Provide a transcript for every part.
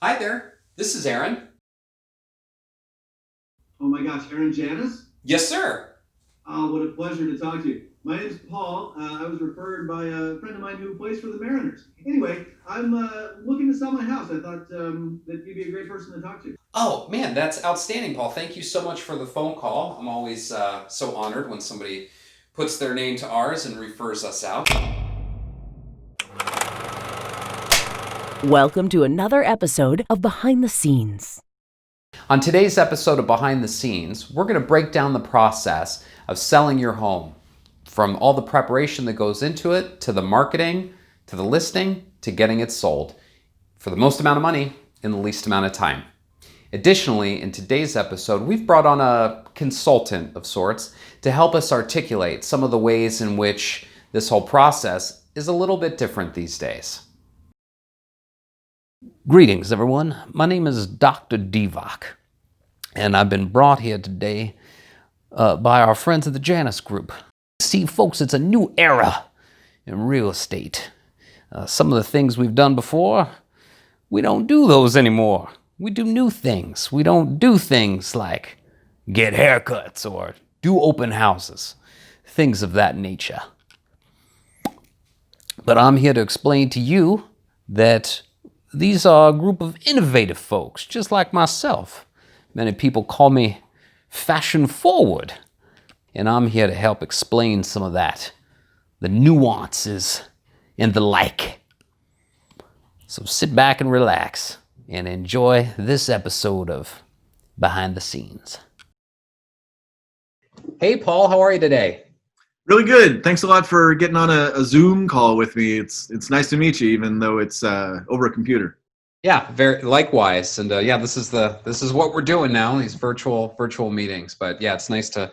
Hi there, this is Aaron. Oh my gosh, Aaron Janus? Yes, sir. Oh, what a pleasure to talk to you. My name is Paul. I was referred by a friend of mine who plays for the Mariners. Anyway, I'm looking to sell my house. I thought that you'd be a great person to talk to. Oh man, that's outstanding, Paul. Thank you so much for the phone call. I'm always so honored when somebody puts their name to ours and refers us out. Welcome to another episode of Behind the Scenes. On today's episode of Behind the Scenes, we're going to break down the process of selling your home, from all the preparation that goes into it, to the marketing, to the listing, to getting it sold, for the most amount of money in the least amount of time. Additionally, in today's episode, we've brought on a consultant of sorts to help us articulate some of the ways in which this whole process is a little bit different these days. Greetings, everyone. My name is Dr. Deepak, and I've been brought here today by our friends at the JanusGroup. See, folks, it's a new era in real estate. Some of the things we've done before, we don't do those anymore. We do new things. We don't do things like get haircuts or do open houses, things of that nature. But I'm here to explain to you that these are a group of innovative folks, just like myself. Many people call me fashion forward, and I'm here to help explain some of that, the nuances and the like. So sit back and relax and enjoy this episode of Behind the Scenes. Hey, Paul, how are you today? Really good. Thanks a lot for getting on a Zoom call with me. It's nice to meet you, even though it's over a computer. Yeah, very likewise. And this is what we're doing now, these virtual meetings. But yeah, it's nice to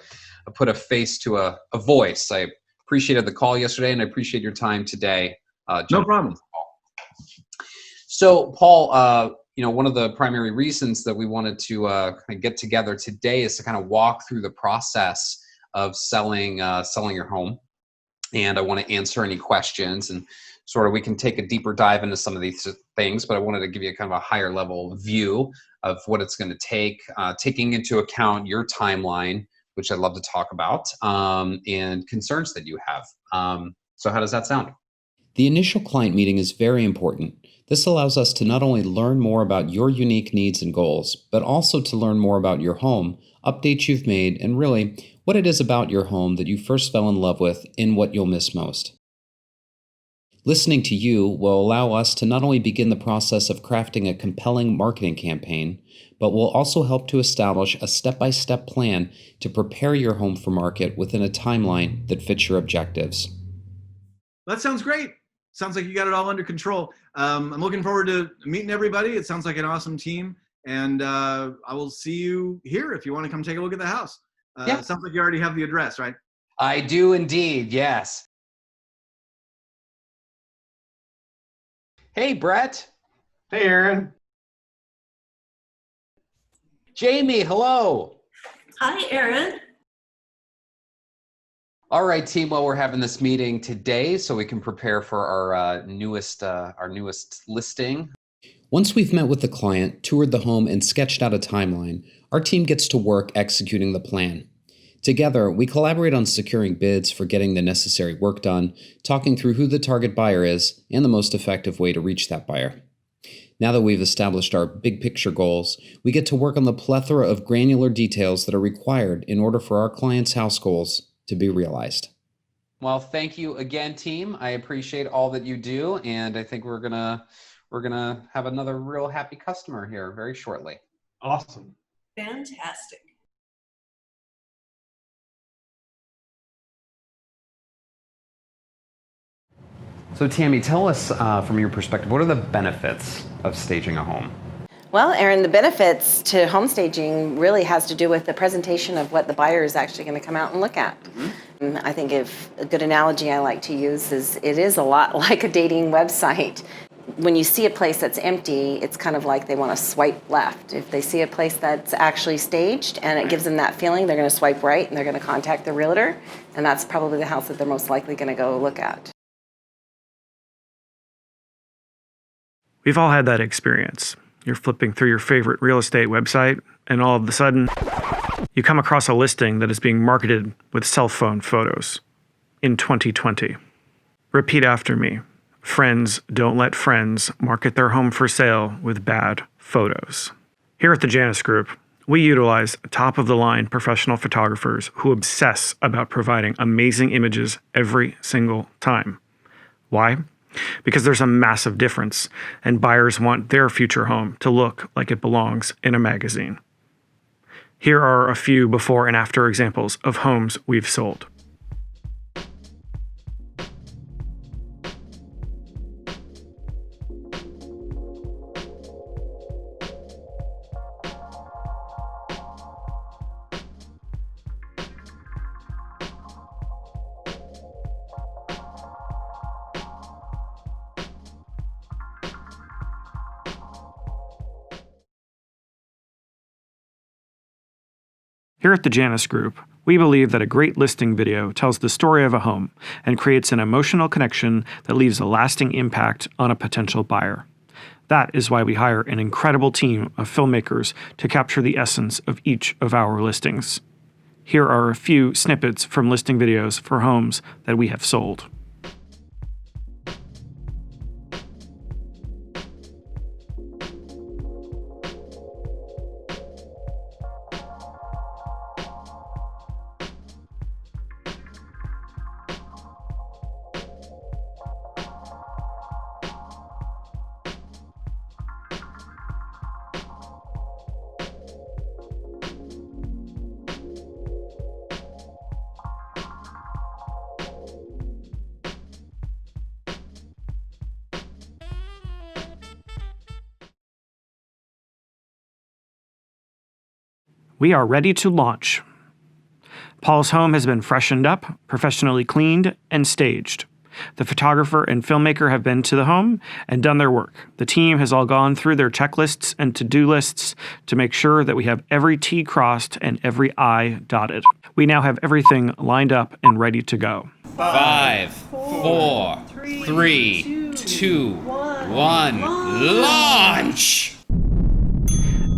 put a face to a voice. I appreciated the call yesterday, and I appreciate your time today. No problem. So, Paul, one of the primary reasons that we wanted to kind of get together today is to kind of walk through the process of selling your home. And I want to answer any questions, and sort of we can take a deeper dive into some of these things, but I wanted to give you kind of a higher level view of what it's going to take, taking into account your timeline, which I'd love to talk about, and concerns that you have. So how does that sound? The initial client meeting is very important. This allows us to not only learn more about your unique needs and goals, but also to learn more about your home, updates you've made, and really what it is about your home that you first fell in love with and what you'll miss most. Listening to you will allow us to not only begin the process of crafting a compelling marketing campaign, but will also help to establish a step-by-step plan to prepare your home for market within a timeline that fits your objectives. That sounds great. Sounds like you got it all under control. I'm looking forward to meeting everybody. It sounds like an awesome team. And I will see you here if you want to come take a look at the house. Yeah. It sounds like you already have the address, right? I do indeed, yes. Hey, Brett. Hey, Aaron. Jamie, hello. Hi, Aaron. All right, team. Well, we're having this meeting today so we can prepare for our newest listing. Once we've met with the client, toured the home, and sketched out a timeline, our team gets to work executing the plan. Together, we collaborate on securing bids for getting the necessary work done, talking through who the target buyer is, and the most effective way to reach that buyer. Now that we've established our big picture goals, we get to work on the plethora of granular details that are required in order for our client's house goals to be realized. Well, thank you again, team. I appreciate all that you do, and I think we're gonna have another real happy customer here very shortly. Awesome. Fantastic. So Tammy, tell us from your perspective, what are the benefits of staging a home? Well, Aaron, the benefits to home staging really has to do with the presentation of what the buyer is actually going to come out and look at. Mm-hmm. I think if a good analogy I like to use is it is a lot like a dating website. When you see a place that's empty, it's kind of like they want to swipe left. If they see a place that's actually staged and it gives them that feeling, they're going to swipe right and they're going to contact the realtor, and that's probably the house that they're most likely going to go look at. We've all had that experience. You're flipping through your favorite real estate website, and all of a sudden, you come across a listing that is being marketed with cell phone photos in 2020. Repeat after me. Friends don't let friends market their home for sale with bad photos. Here at the Janus Group, we utilize top-of-the-line professional photographers who obsess about providing amazing images every single time. Why? Because there's a massive difference, and buyers want their future home to look like it belongs in a magazine. Here are a few before and after examples of homes we've sold. Here at the Janus Group, we believe that a great listing video tells the story of a home and creates an emotional connection that leaves a lasting impact on a potential buyer. That is why we hire an incredible team of filmmakers to capture the essence of each of our listings. Here are a few snippets from listing videos for homes that we have sold. We are ready to launch. Paul's home has been freshened up, professionally cleaned, and staged. The photographer and filmmaker have been to the home and done their work. The team has all gone through their checklists and to-do lists to make sure that we have every T crossed and every I dotted. We now have everything lined up and ready to go. 5, 4, 3, 2, 1, launch!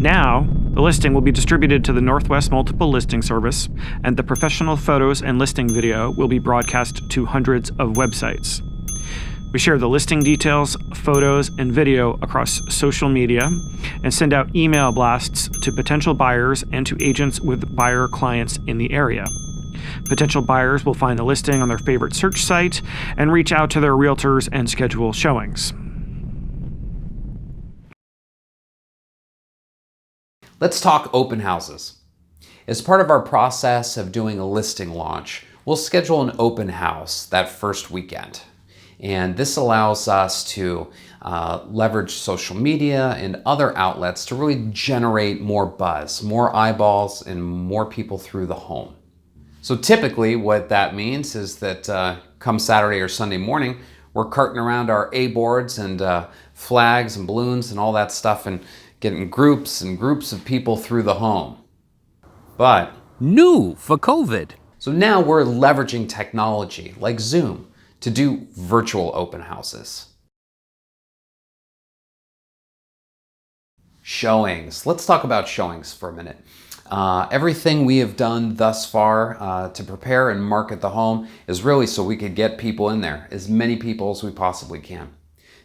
Now, the listing will be distributed to the Northwest Multiple Listing Service, and the professional photos and listing video will be broadcast to hundreds of websites. We share the listing details, photos, and video across social media, and send out email blasts to potential buyers and to agents with buyer clients in the area. Potential buyers will find the listing on their favorite search site and reach out to their realtors and schedule showings. Let's talk open houses. As part of our process of doing a listing launch, we'll schedule an open house that first weekend. And this allows us to leverage social media and other outlets to really generate more buzz, more eyeballs, and more people through the home. So typically what that means is that come Saturday or Sunday morning, we're carting around our A-boards and flags and balloons and all that stuff and getting groups and groups of people through the home. But New for COVID. so now we're leveraging technology like Zoom to do virtual open houses. Showings. Let's talk about showings for a minute. Everything we have done thus far to prepare and market the home is really so we could get people in there, as many people as we possibly can.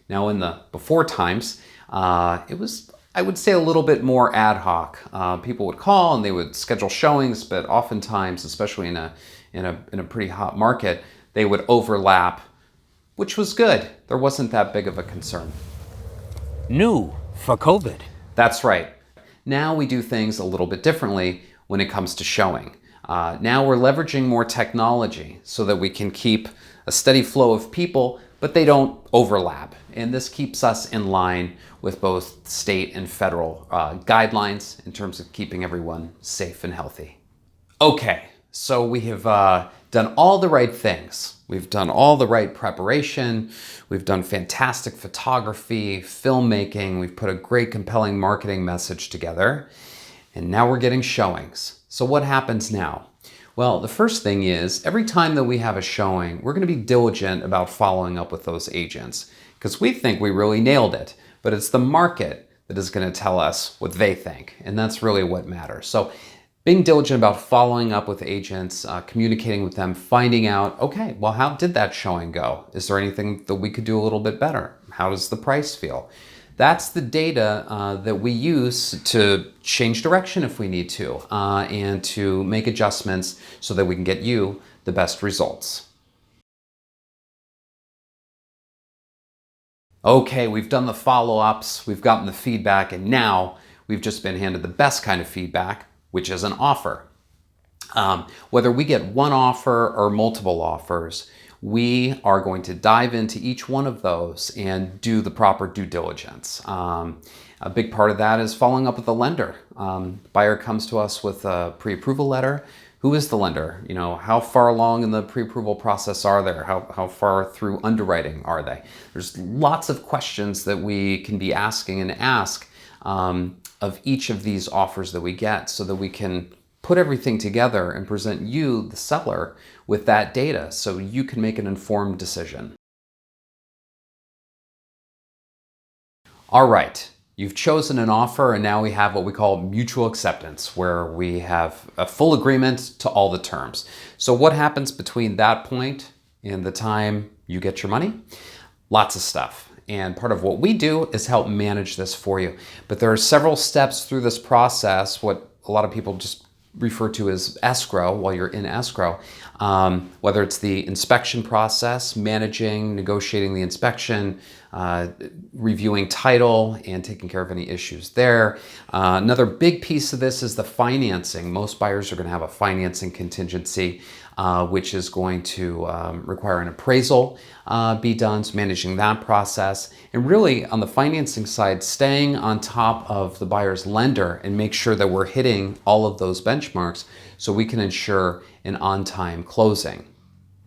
Now in the before times, it was, I would say, a little bit more ad hoc. People would call and they would schedule showings, but oftentimes, especially in a pretty hot market, they would overlap, which was good. There wasn't that big of a concern. New for COVID. That's right. Now we do things a little bit differently when it comes to showing. Now we're leveraging more technology so that we can keep a steady flow of people, but they don't overlap. And this keeps us in line with both state and federal guidelines in terms of keeping everyone safe and healthy. Okay, so we have done all the right things. We've done all the right preparation. We've done fantastic photography, filmmaking. We've put a great compelling marketing message together. And now we're getting showings. So what happens now? Well, the first thing is every time that we have a showing, we're going to be diligent about following up with those agents because we think we really nailed it. But it's the market that is going to tell us what they think. And that's really what matters. So being diligent about following up with agents, communicating with them, finding out, okay, well, how did that showing go? Is there anything that we could do a little bit better? How does the price feel? That's the data that we use to change direction if we need to, and to make adjustments so that we can get you the best results. Okay, we've done the follow-ups, we've gotten the feedback, and now we've just been handed the best kind of feedback, which is an offer. Whether we get one offer or multiple offers, we are going to dive into each one of those and do the proper due diligence. A big part of that is following up with the lender. Buyer comes to us with a pre-approval letter. Who is the lender? You know, how far along in the pre-approval process are they? How far through underwriting are they? There's lots of questions that we can be asking and ask of each of these offers that we get, so that we can put everything together and present you, the seller, with that data so you can make an informed decision. All right, you've chosen an offer, and now we have what we call mutual acceptance, where we have a full agreement to all the terms. So what happens between that point and the time you get your money? Lots of stuff. And part of what we do is help manage this for you. But there are several steps through this process, what a lot of people just refer to as escrow, while you're in escrow. Whether it's the inspection process, managing, negotiating the inspection, reviewing title, and taking care of any issues there. Another big piece of this is the financing. Most buyers are going to have a financing contingency, which is going to require an appraisal be done, so managing that process. And really, on the financing side, staying on top of the buyer's lender and make sure that we're hitting all of those benchmarks so we can ensure an on-time closing.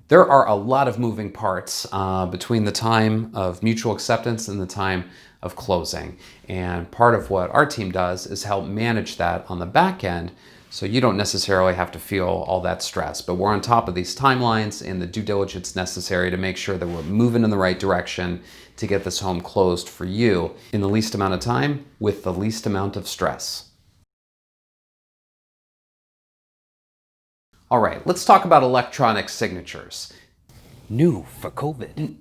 There are a lot of moving parts between the time of mutual acceptance and the time of closing. And part of what our team does is help manage that on the back end, so you don't necessarily have to feel all that stress. But we're on top of these timelines and the due diligence necessary to make sure that we're moving in the right direction to get this home closed for you in the least amount of time with the least amount of stress. All right, let's talk about electronic signatures. New for COVID.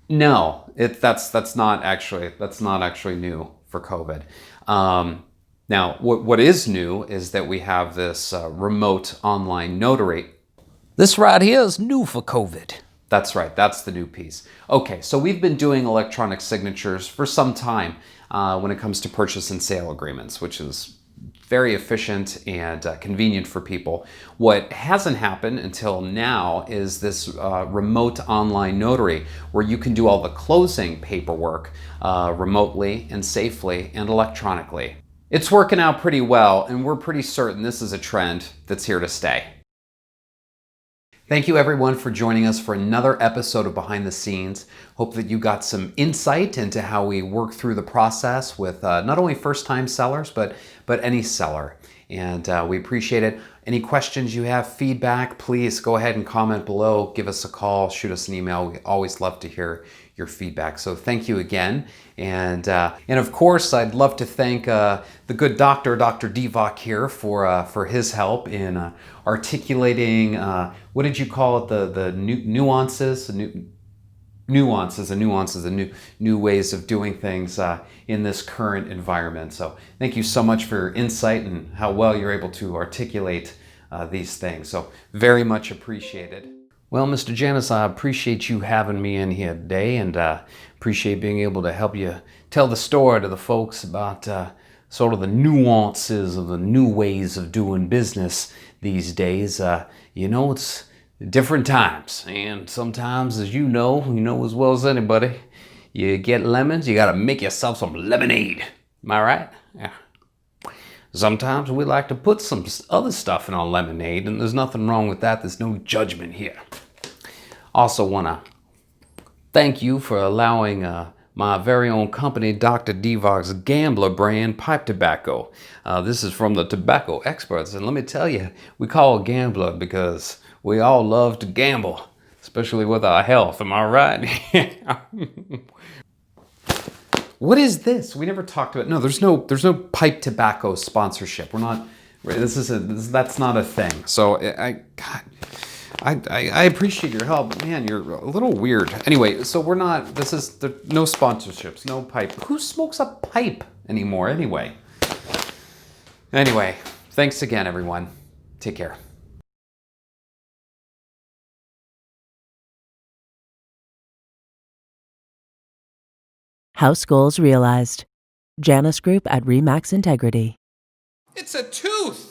No, that's not actually new for COVID. Now, what is new is that we have this remote online notary. This right here is new for COVID. That's right, that's the new piece. Okay, so we've been doing electronic signatures for some time when it comes to purchase and sale agreements, which is very efficient and convenient for people. What hasn't happened until now is this remote online notary, where you can do all the closing paperwork remotely and safely and electronically. It's working out pretty well, and we're pretty certain this is a trend that's here to stay. Thank you everyone for joining us for another episode of Behind the Scenes. Hope that you got some insight into how we work through the process with not only first-time sellers, but any seller. And we appreciate it. Any questions you have, feedback, please go ahead and comment below. Give us a call, shoot us an email. We always love to hear your feedback. So thank you again. And of course, I'd love to thank the good Dr. Deepak here for his help in articulating, what did you call it, the nuances and new ways of doing things in this current environment. So thank you so much for your insight and how well you're able to articulate these things. So very much appreciated. Well, Mr. Janus, I appreciate you having me in here today, and appreciate being able to help you tell the story to the folks about sort of the nuances of the new ways of doing business these days. It's different times, and sometimes, as you know as well as anybody, you get lemons, you gotta make yourself some lemonade. Am I right? Yeah. Sometimes we like to put some other stuff in our lemonade, and there's nothing wrong with that. There's no judgment here. Also want to thank you for allowing my very own company, Dr. Deepak's Gambler brand pipe tobacco. This is from the tobacco experts, and let me tell you, we call it Gambler because we all love to gamble, especially with our health. Am I right? What is this? We never talked about. No, there's no pipe tobacco sponsorship. We're not. That's not a thing. So I appreciate your help. Man, you're a little weird. Anyway, so we're not. No sponsorships, no pipe. Who smokes a pipe anymore? Anyway, thanks again, everyone. Take care. House goals realized. Janus Group at Remax Integrity. It's a tooth.